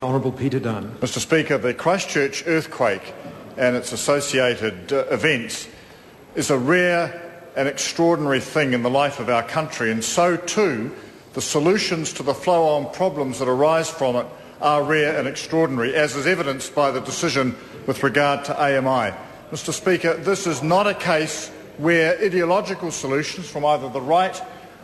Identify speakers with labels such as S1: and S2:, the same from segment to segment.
S1: Honourable Peter Dunn.
S2: Mr Speaker, the Christchurch earthquake and its associated events is a rare and extraordinary thing in the life of our country, and so too the solutions to the flow-on problems that arise from it are rare and extraordinary, as is evidenced by the decision with regard to AMI. Mr Speaker, this is not a case where ideological solutions from either the right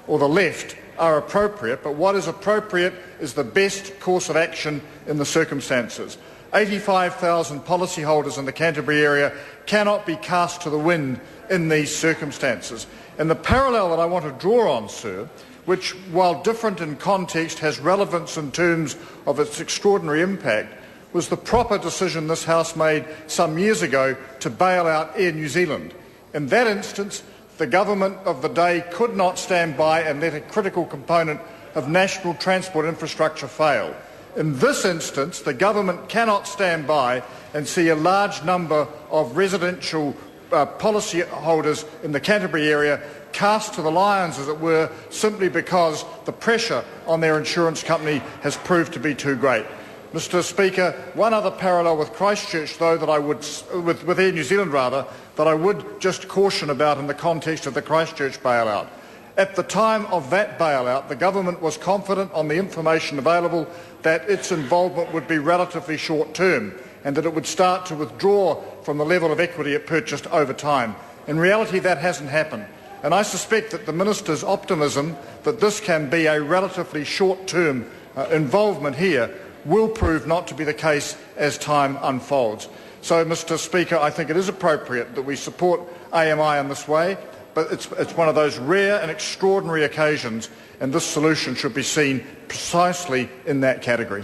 S2: or the left are appropriate, but what is appropriate is the best course of action in the circumstances. 85,000 policyholders in the Canterbury area cannot be cast to the wind in these circumstances. And the parallel that I want to draw on, sir, which, while different in context, has relevance in terms of its extraordinary impact, was the proper decision this House made some years ago to bail out Air New Zealand. In that instance, the government of the day could not stand by and let a critical component of national transport infrastructure fail. In this instance, the government cannot stand by and see a large number of residential policyholders in the Canterbury area cast to the lions, as it were, simply because the pressure on their insurance company has proved to be too great. Mr Speaker, one other parallel with Christchurch, though, that I would, with Air New Zealand rather, that I would just caution about in the context of the Christchurch bailout. At the time of that bailout, the government was confident on the information available that its involvement would be relatively short-term and that it would start to withdraw from the level of equity it purchased over time. In reality, that hasn't happened, and I suspect that the Minister's optimism that this can be a relatively short-term involvement here will prove not to be the case as time unfolds. So, Mr Speaker, I think it is appropriate that we support AMI in this way, but it's one of those rare and extraordinary occasions, and this solution should be seen precisely in that category.